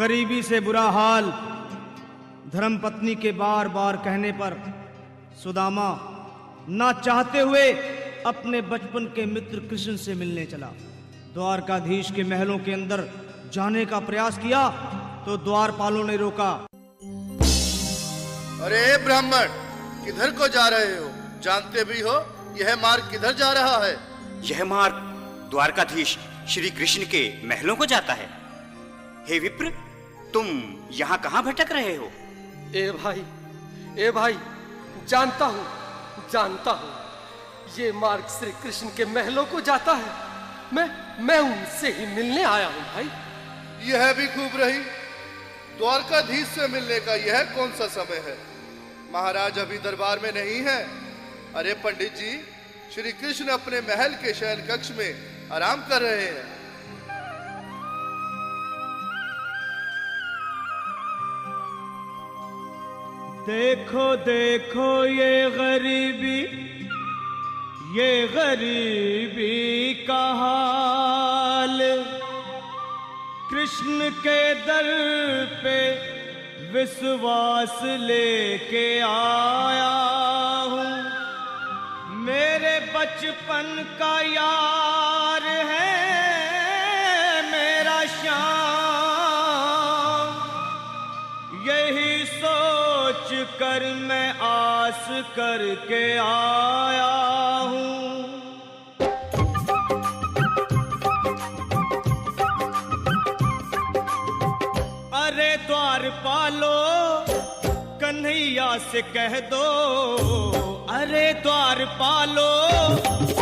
गरीबी से बुरा हाल धर्मपत्नी के बार बार कहने पर सुदामा ना चाहते हुए अपने बचपन के मित्र कृष्ण से मिलने चला। द्वारकाधीश के महलों के अंदर जाने का प्रयास किया तो द्वारपालों ने रोका। अरे ब्राह्मण, किधर को जा रहे हो? जानते भी हो यह मार्ग किधर जा रहा है? यह मार्ग द्वारकाधीश श्री कृष्ण के महलों को जाता है। हे विप्र, तुम यहाँ कहाँ भटक रहे हो? ए भाई, जानता हूँ ये मार्ग श्री कृष्ण के महलों को जाता है। मैं उनसे ही मिलने आया हूँ भाई। यह भी खूब रही। द्वारकाधीश से मिलने का यह कौन सा समय है? महाराज अभी दरबार में नहीं है। अरे पंडित जी, श्री कृष्ण अपने महल के शयन कक्ष में आराम कर रहे हैं। देखो देखो ये गरीबी का हाल, कृष्ण के दर पे विश्वास लेके आया हूँ। मेरे बचपन का यार है मेरा श्याम, यही सोच कर मैं आस करके आया हूँ। अरे द्वारपालो, कन्हैया से कह दो, अरे द्वारपालो,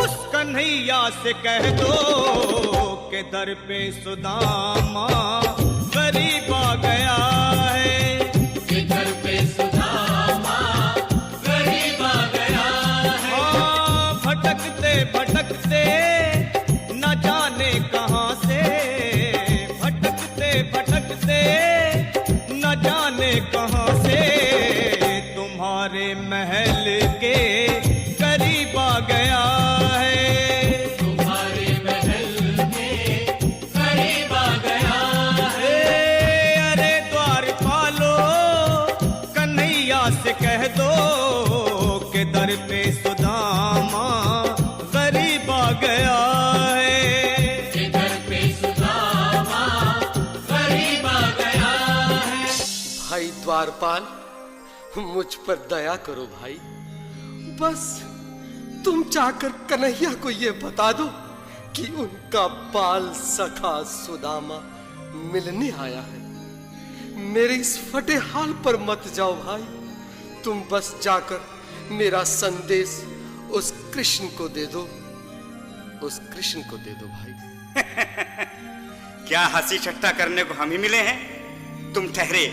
उस कन्हैया से कह दो के दर पे सुदामा गरीब आ गया है। के दर पे सुदामा गरीब आ गया है। हाँ, भटकते भटकते न जाने कहाँ से, भटकते भटकते न जाने कहाँ से तुम्हारे महल के करीब आ गया है। तुम्हारे महल के करीब आ गया है। अरे द्वारपालो, कन्हैया से कह दो के दर पे सुदामा गरीब आ गया है। के दर पे सुदामा गरीब आ गया है। भाई द्वारपाल, मुझ पर दया करो भाई। बस तुम जाकर कन्हैया को ये बता दो कि उनका बाल सखा सुदामा मिलने आया है। मेरे इस फटे हाल पर मत जाओ भाई। तुम बस जाकर मेरा संदेश उस कृष्ण को दे दो, उस कृष्ण को दे दो भाई। क्या हंसी ठट्टा करने को हम ही मिले हैं? तुम ठहरे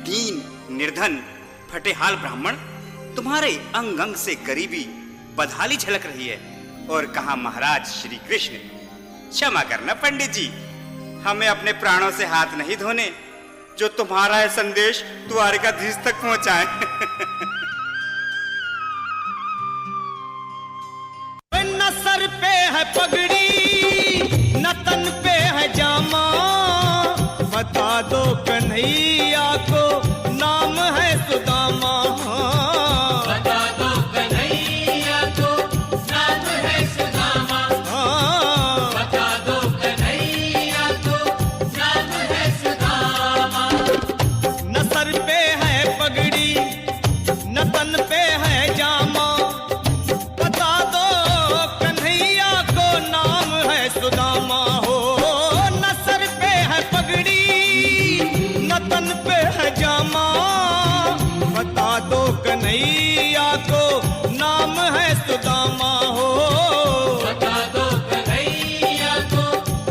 दीन निर्धन फटेहाल ब्राह्मण, तुम्हारे अंग अंग से गरीबी बदहाली झलक रही है। और कहा महाराज श्री कृष्ण। क्षमा करना पंडित जी, हमें अपने प्राणों से हाथ नहीं धोने जो तुम्हारा है संदेश द्वारकाधीश तक पहुंचाए। न सर पे है पगड़ी न तन पे है जामा, बता दो कन्हैया को नाम है सुदामा। बता दो कन्हैया को नाम है सुदामा। बता दो कन्हैया को नाम है सुदामा। न सर पे है पगड़ी न तन पे है जामा, बता दो कन्हैया को नाम है सुदामा। हो न सर पे है पगड़ी न तन पे है जामा, बता दो कन्हैया को नाम है सुदामा। हो बता दो कन्हैया को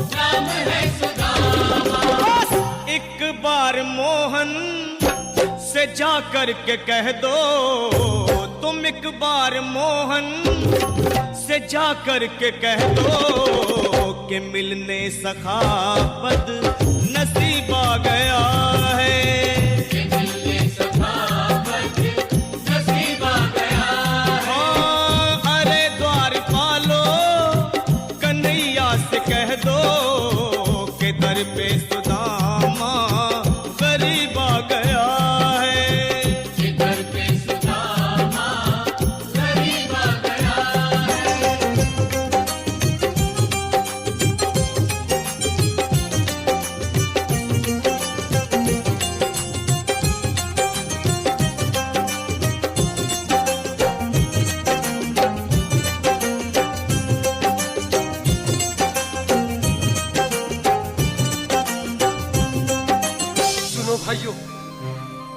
नाम है सुदामा। बस एक बार मोहन से जा कर के कह दो, तुम एक बार मोहन से जा कर के कह दो कि मिलने सखा बद नसीब आ गया है। के मिलने सखा बद नसीब आ गया है। हाँ, अरे द्वारपालो, कन्हैया से कह दो के दर पे सुदामा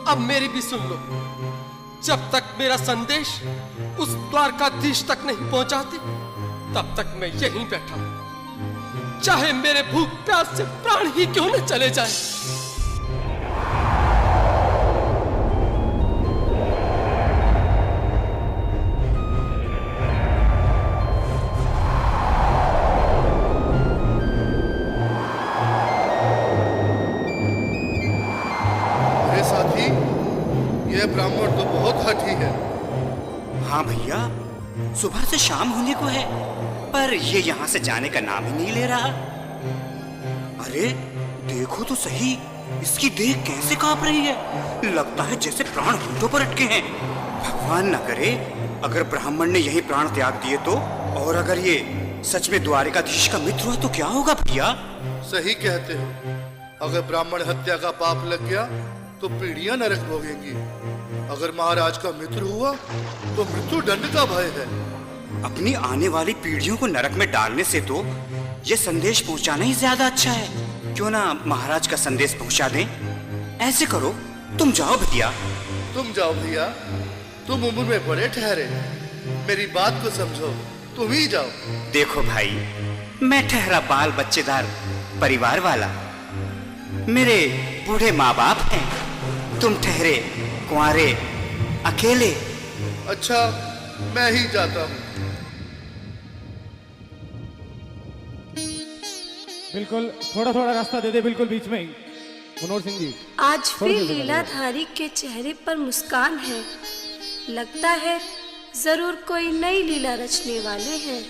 अब मेरी भी सुन लो। जब तक मेरा संदेश उस द्वारकाधीश तक नहीं पहुंचाते, तब तक मैं यहीं बैठा हूं, चाहे मेरे भूख प्यास से प्राण ही क्यों न चले जाए। अरे साथी, यह ब्राह्मण तो बहुत हठी है। हाँ भैया, सुबह से शाम होने को है, पर ये यहाँ से जाने का नाम ही नहीं ले रहा। अरे देखो तो सही, इसकी देह कैसे कांप रही है। लगता है जैसे प्राण होठों पर अटके हैं। भगवान न करे अगर ब्राह्मण ने यही प्राण त्याग दिए तो, और अगर ये सच में द्वारिकाधीश का मित्र हुआ तो क्या होगा भैया? सही कहते हो। अगर ब्राह्मण हत्या का पाप लग गया तो पीढ़ियां नरक भोगेंगी। अगर महाराज का मित्र हुआ तो मृत्यु दंड का भय है। अपनी आने वाली पीढ़ियों को नरक में डालने से तो ये संदेश पहुंचाना ही ज्यादा अच्छा है। क्यों ना महाराज का संदेश पहुंचा दें? ऐसे करो, तुम जाओ भैया। तुम जाओ भैया, तुम उम्र में बड़े ठहरे, मेरी बात को समझो, तुम ही जाओ। देखो भाई, मैं ठहरा बाल बच्चेदार परिवार वाला, मेरे बूढ़े माँ बाप हैं, तुम ठहरे कुंवारे अकेले। अच्छा, मैं ही जाता हूँ। बिल्कुल, थोड़ा थोड़ा रास्ता दे दे, बिल्कुल बीच में ही। मनोहर सिंह जी, आज फिर लीलाधारी के चेहरे पर मुस्कान है। लगता है जरूर कोई नई लीला रचने वाले हैं।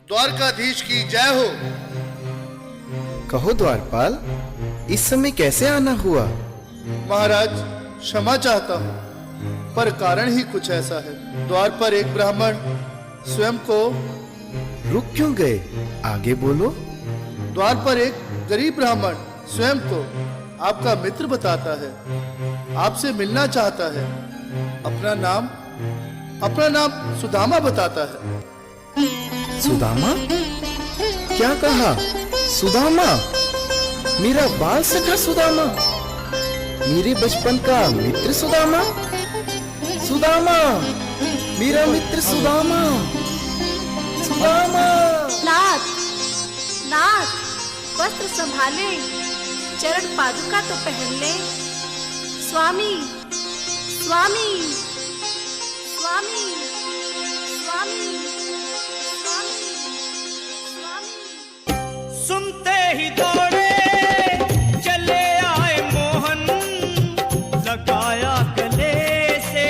द्वारकाधीश की जय हो। कहो द्वारपाल, इस समय कैसे आना हुआ? महाराज, क्षमा चाहता हूँ, पर कारण ही कुछ ऐसा है। द्वार पर एक ब्राह्मण स्वयं को रुक क्यों गए? आगे बोलो। द्वार पर एक गरीब ब्राह्मण स्वयं को आपका मित्र बताता है, आपसे मिलना चाहता है। अपना नाम सुदामा बताता है। सुदामा? क्या कहा? सुदामा? मेरा बाल सखा सुदामा? मेरे बचपन का मित्र सुदामा? सुदामा, मेरा मित्र सुदामा। सुदामा। नाथ, नाथ, वस्त्र संभाले, चरण पादुका तो पहन ले। स्वामी, स्वामी, स्वामी, स्वामी, स्वामी, स्वामी। सुनते ही दौड़े चले आए मोहन, लगाया गले से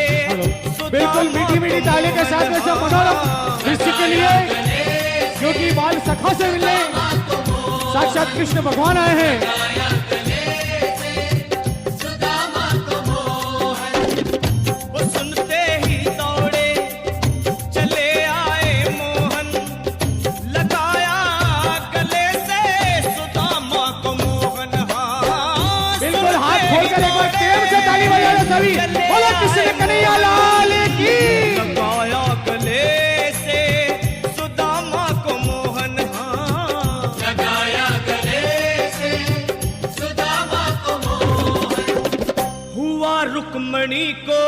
बिल्कुल मीठी मीठी ताली के साथ में सब मनोरम दृश्य के लिए, क्योंकि बाल सखा से मिलने साक्षात कृष्ण भगवान आए हैं। वो सुनते ही दौड़े चले आए मोहन, लगाया गले से सुदामा को मोहन। हाँ, बिल्कुल, हाथ खोलकर एक बार प्रेम से ताली बजा दो सभी। बोलो कृष्ण कन्हैया लाल की। लगाया गले से सुदामा को मोहन। हाँ, लगाया गले से सुदामा को मोहन। हुआ रुक्मणी को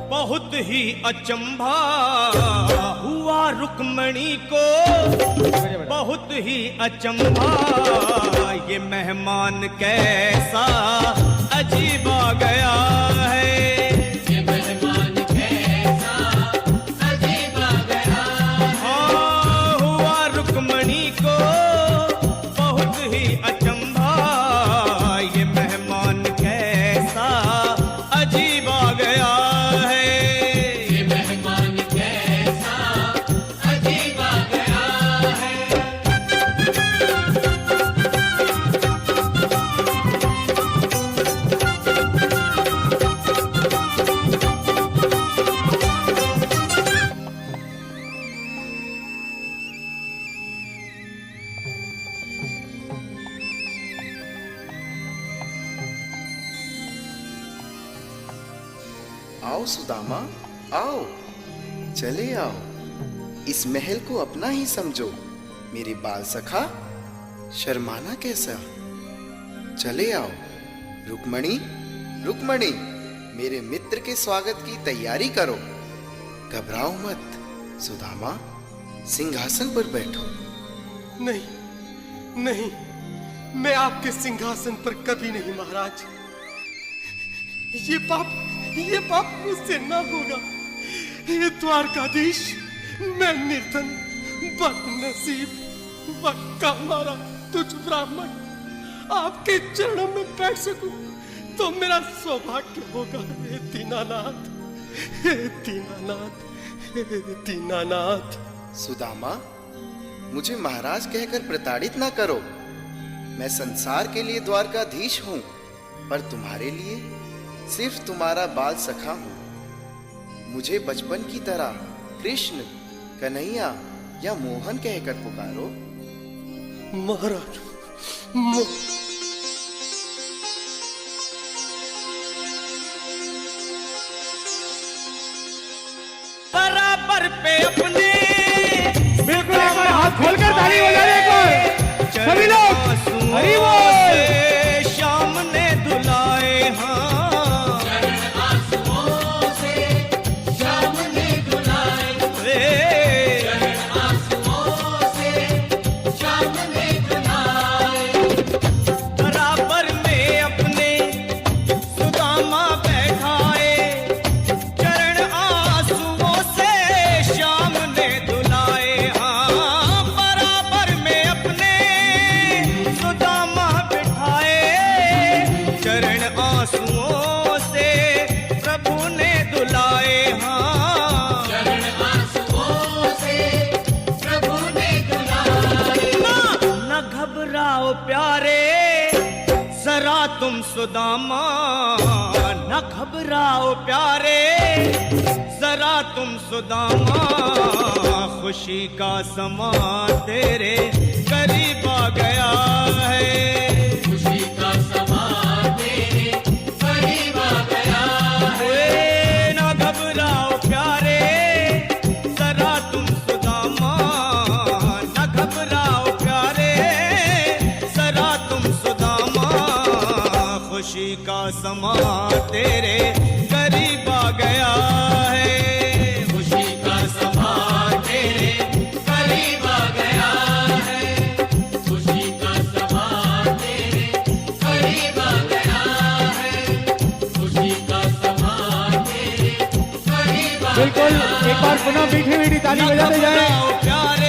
बहुत ही अचंभा, हुआ रुक्मणी को बहुत ही अचंभा। ये मेहमान कैसा अजीब आ गया है। ये मेहमान कैसा अजीब आ गया। हाँ, हुआ रुक्मणी को बहुत ही अचंभा। ये मेहमान कैसा अजीब आ गया है। ये मेहमान कैसा अजीब आ गया है। आओ सुदामा, आओ, चले आओ। इस महल को अपना ही समझो। मेरे बाल सखा, शर्माना कैसा? चले आओ, रुक्मणी, रुक्मणी, मेरे मित्र के स्वागत की तैयारी करो। घबराओ मत। सुदामा, सिंहासन पर बैठो। नहीं नहीं, मैं आपके सिंहासन पर कभी नहीं महाराज। ये पाप मुझसे ना होगा। ये द्वारकाधीश, मैं निर्धन, बदनसीब, बक्का मारा तुझ ब्राह्मण आपके चरणों में बैठ सकूं तो मेरा सौभाग्य होगा। हे दीनानाथ, हे दीनानाथ, हे दीनानाथ। सुदामा, मुझे महाराज कहकर प्रताड़ित ना करो। मैं संसार के लिए द्वारकाधीश हूं, पर तुम्हारे लिए सिर्फ तुम्हारा बाल सखा हूं। मुझे बचपन की तरह कृष्ण, कन्हैया या मोहन कहकर पुकारो। महाराज, बराबर पे अपने बिल्कुल एक बार हाथ खोलकर ताली बजाने को सभी लोग हरि बोल। श्याम ने दुलाए हाँ, आंसुओं से श्याम ने दुलाए, आंसुओं से श्याम ने दुलाए। बराबर में अपने सुदामा बैठाए, चरण आंसुओं से श्याम ने दुलाए हाँ। बराबर में अपने सुदामा बिठाए, चरण आंसुओं से प्रभु ने दुलाए हाँ। चरण आंसुओं से प्रभु ने दुलाए। न घबराओ प्यारे जरा तुम सुदामा, न घबराओ प्यारे जरा तुम सुदामा। खुशी का समा तेरे करीब आ गया है, खुशी का समा तेरे करीब आ गया है। न घबराओ प्यारे जरा तुम सुदामा, न घबराओ प्यारे जरा तुम सुदामा। खुशी का समा तेरे करीब आ गया है, खुशी का समा तेरे करीब आ गया है। खुशी का समा तेरे करीब आ गया है। खुशी का समा तेरे करीब आ गया है। बिल्कुल एक बार पुनः मीठी मीठी ताली बजाते जाए। प्यारे